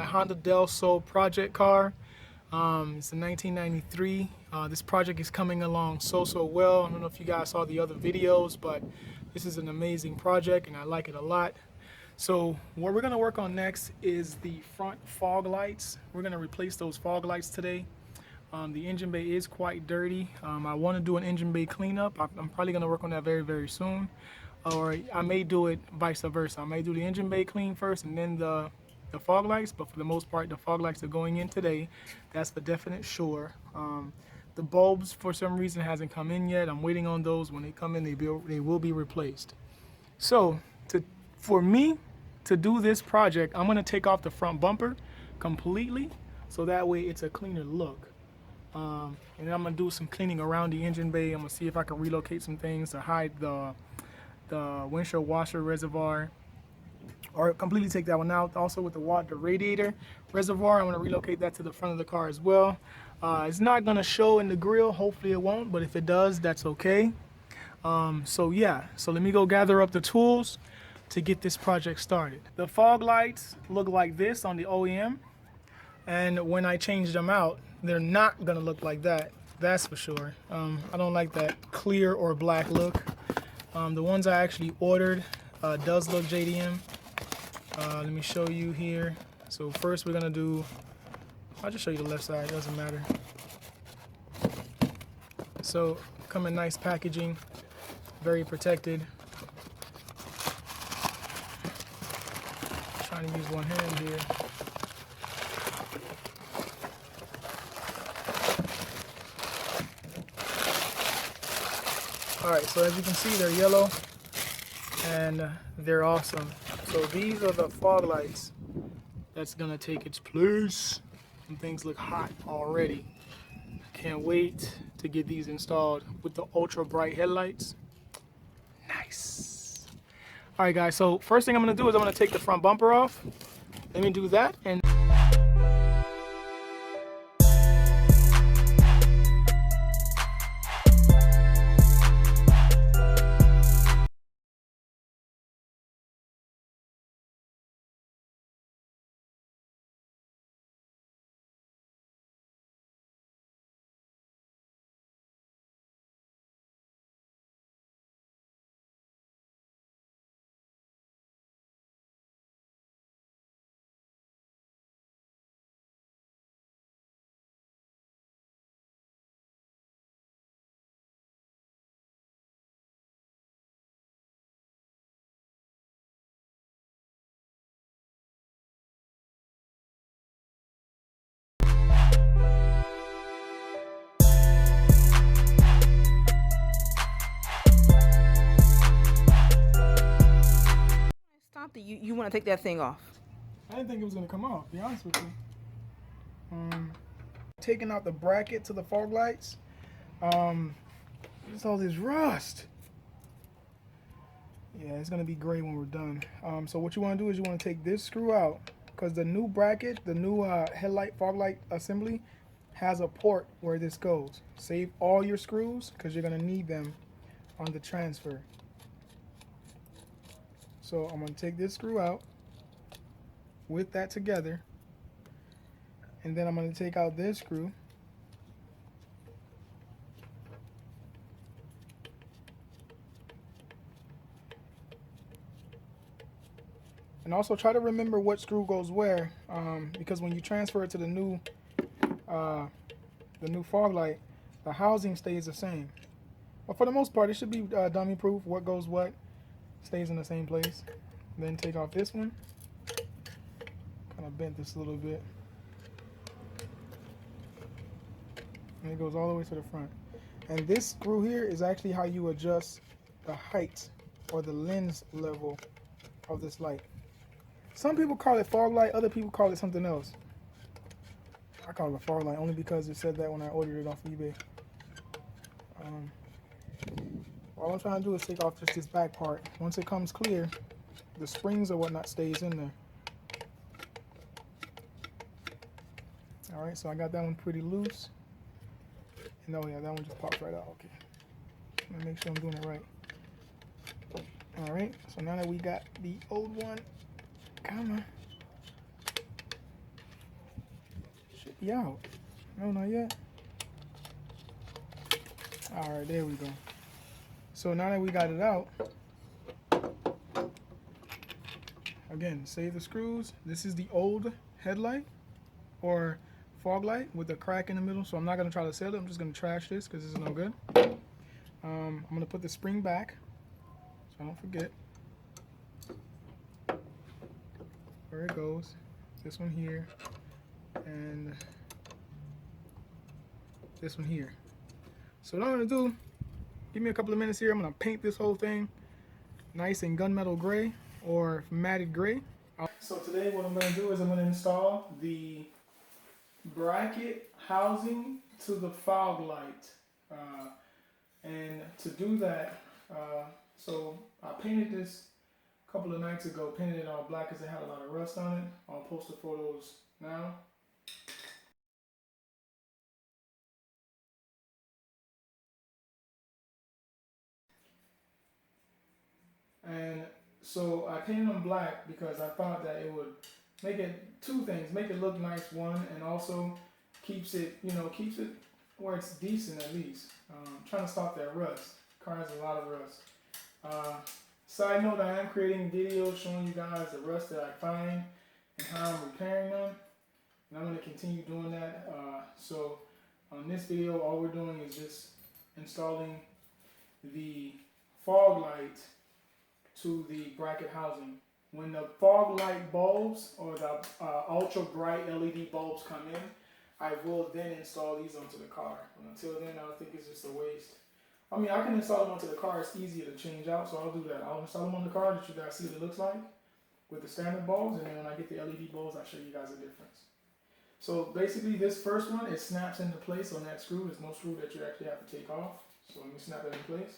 Honda Del Sol project car. It's a 1993. This project is coming along so well. I don't know if you guys saw the other videos, but this is an amazing project and I like it a lot. So what we're going to work on next is the front fog lights. We're going to replace those fog lights today. The engine bay is quite dirty. I want to do an engine bay cleanup. I'm probably going to work on that very soon. Or I may do it vice versa. I may do the engine bay clean first and then the fog lights, but for the most part the fog lights are going in today. That's for definite sure. The bulbs for some reason hasn't come in yet. I'm waiting on those. When they come in, they will be replaced. So for me to do this project, I'm going to take off the front bumper completely so that way it's a cleaner look. And then I'm going to do some cleaning around the engine bay. I'm going to see if I can relocate some things to hide the windshield washer reservoir, or completely take that one out. Also with the radiator reservoir, I'm going to relocate that to the front of the car as well. It's not going to show in the grill, hopefully it won't, but if it does, that's okay. So yeah, so let me go gather up the tools to get this project started. The fog lights look like this on the OEM, and when I change them out, they're not going to look like that, that's for sure. I don't like that clear or black look. The ones I actually ordered does look JDM. Let me show you here. So first we're gonna do, I'll just show you the left side, it doesn't matter. So come in nice packaging, very protected. Trying to use one hand here. Alright, so as you can see, they're yellow and they're awesome. So these are the fog lights that's gonna take its place. And things look hot already. Can't wait to get these installed with the ultra bright headlights. Nice. Alright guys, so first thing I'm gonna do is I'm gonna take the front bumper off. Let me do that and you want to take that thing off? I didn't think it was gonna come off, to be honest with you. Taking out the bracket to the fog lights. There's all this rust. Yeah, it's gonna be gray when we're done. So what you want to do is you want to take this screw out, because the new bracket, the new headlight fog light assembly has a port where this goes. Save all your screws because you're gonna need them on the transfer. So I'm gonna take this screw out with that together, and then I'm gonna take out this screw. And also try to remember what screw goes where, because when you transfer it to the new fog light, the housing stays the same. But for the most part, it should be dummy proof. What goes what stays in the same place. Then take off this one. Kind of bent this a little bit. And it goes all the way to the front. And this screw here is actually how you adjust the height or the lens level of this light. Some people call it fog light, other people call it something else. I call it a fog light only because it said that when I ordered it off eBay. All I'm trying to do is take off just this back part. Once it comes clear, the springs or whatnot stays in there. Alright, so I got that one pretty loose. And oh yeah, that one just popped right out. Okay. Let me make sure I'm doing it right. Alright, so now that we got the old one, come on. be out. No, not yet. All right, there we go. So now that we got it out, again, save the screws. This is the old headlight or fog light with a crack in the middle. So I'm not gonna try to sell it. I'm just gonna trash this because this is no good. I'm gonna put the spring back so I don't forget where it goes. This one here and this one here. So what I'm gonna do, give me a couple of minutes here. I'm gonna paint this whole thing nice in gunmetal gray or matted gray. So today what I'm gonna do is I'm gonna install the bracket housing to the fog light. And to do that, so I painted this a couple of nights ago, painted it all black because it had a lot of rust on it. I'll post the photos now. And so I painted them black because I thought that it would make it two things, make it look nice, one, and also keeps it, keeps it where it's decent at least. Trying to stop that rust. Car has a lot of rust. Side note, I am creating videos showing you guys the rust that I find and how I'm repairing them. And I'm going to continue doing that. So on this video, all we're doing is just installing the fog light to the bracket housing. When the fog light bulbs or the ultra bright LED bulbs come in, I will then install these onto the car. But until then, I think it's just a waste. I mean, I can install them onto the car. It's easier to change out, so I'll do that. I'll install them on the car that you guys see what it looks like with the standard bulbs, and then when I get the LED bulbs, I'll show you guys the difference. So basically, this first one, it snaps into place on that screw. There's no screw that you actually have to take off. So let me snap it in place.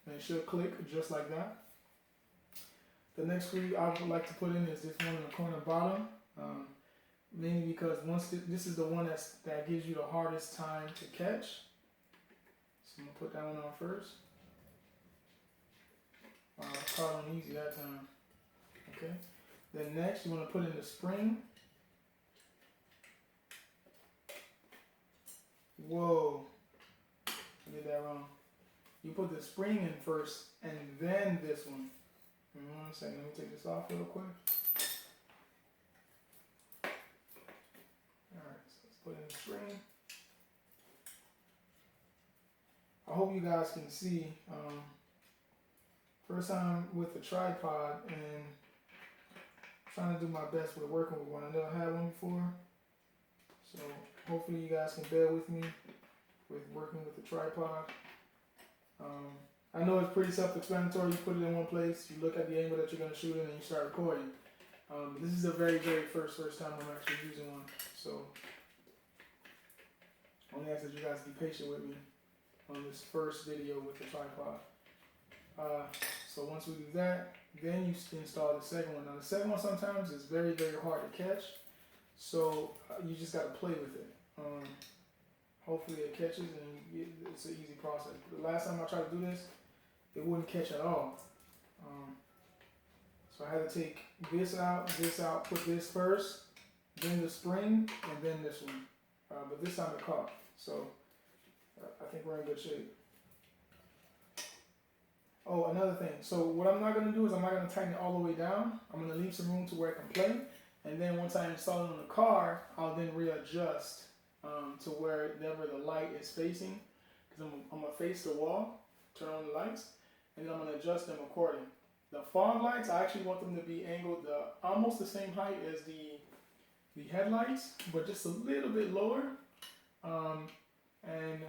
And it should click just like that. The next screw I would like to put in is this one in the corner bottom. Mainly because once this is the one that gives you the hardest time to catch. So I'm gonna put that one on first. Caught on easy that time. Okay. Then next you want to put in the spring. Whoa, I did that wrong. You put the spring in first and then this one. Give me 1 second, let me take this off real quick. Alright, so let's put in the spring. I hope you guys can see. First time with the tripod and trying to do my best with working with one. I never had one before. So hopefully you guys can bear with me with working with the tripod. I know it's pretty self-explanatory. You put it in one place, you look at the angle that you're going to shoot in, and you start recording. This is the very, very first time I'm actually using one. So I only ask that you guys be patient with me on this first video with the tripod. So once we do that, then you install the second one. Now the second one sometimes is very, very hard to catch. So you just got to play with it. Hopefully it catches and it's an easy process. The last time I tried to do this, it wouldn't catch at all. So I had to take this out, put this first, then the spring, and then this one. But this time it caught. So I think we're in good shape. Oh, another thing. So what I'm not going to do is I'm not going to tighten it all the way down. I'm going to leave some room to where it can play. And then once I install it on the car, I'll then readjust to wherever the light is facing. Because I'm going to face the wall, turn on the lights, and then I'm going to adjust them accordingly. The fog lights, I actually want them to be angled almost the same height as the headlights, but just a little bit lower. And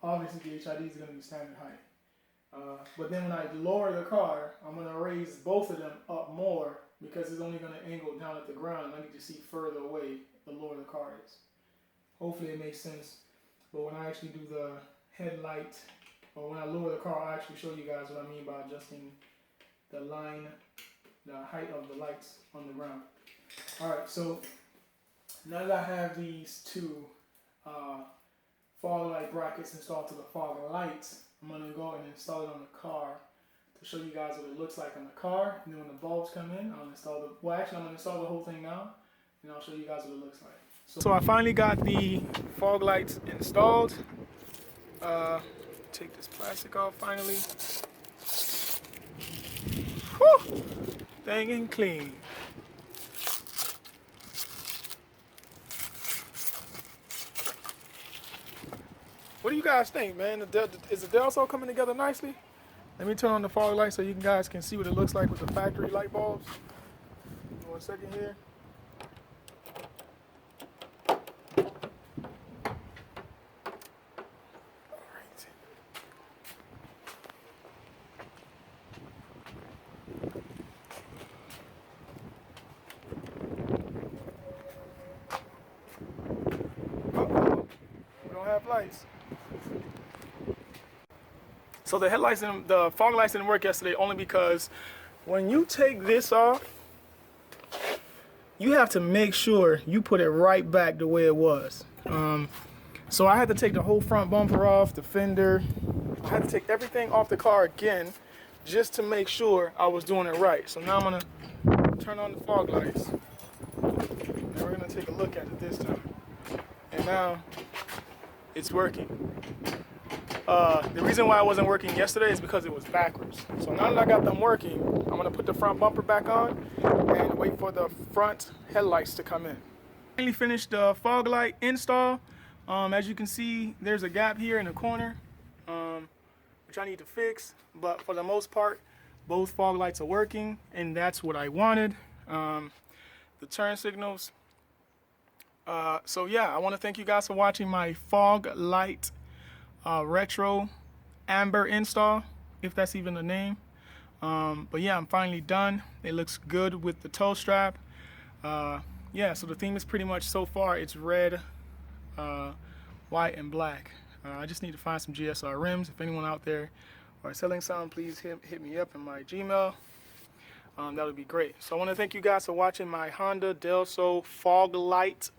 obviously the HID is going to be standard height. But then when I lower the car, I'm going to raise both of them up more because it's only going to angle down at the ground. I need to see further away the lower the car is. Hopefully it makes sense. But when I actually do the headlight, or when I lower the car, I'll actually show you guys what I mean by adjusting the height of the lights on the ground. Alright, so now that I have these two fog light brackets installed to the fog lights, I'm going to go and install it on the car to to show you guys what it looks like on the car. And then when the bulbs come in, I'll install the, well actually I'm going to install the whole thing now, and I'll show you guys what it looks like. So I finally got the fog lights installed. Take this plastic off finally. Whew! Dang and clean. What do you guys think, man? Is the T.L.C coming together nicely? Let me turn on the fog light so you guys can see what it looks like with the factory light bulbs. Give me 1 second here. Uh-oh, we don't have lights. So the headlights and the fog lights didn't work yesterday only because when you take this off, you have to make sure you put it right back the way it was. So I had to take the whole front bumper off, the fender. I had to take everything off the car again just to make sure I was doing it right. So now I'm gonna turn on the fog lights. And we're gonna take a look at it this time. And now it's working. The reason why it wasn't working yesterday is because it was backwards. So now that I got them working, I'm gonna put the front bumper back on and wait for the front headlights to come in. Finally finished the fog light install. As you can see, there's a gap here in the corner, which I need to fix. But for the most part, both fog lights are working, and that's what I wanted. The turn signals. So yeah, I want to thank you guys for watching my fog light retro amber install, if that's even the name. But yeah, I'm finally done. It looks good with the toe strap. Yeah, so the theme is pretty much so far it's red, white, and black. I just need to find some GSR rims. If anyone out there are selling some, please hit me up in my Gmail. That would be great. So I want to thank you guys for watching my Honda T.L.C fog light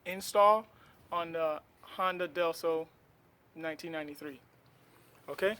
install on the Honda T.L.C 1993. Okay?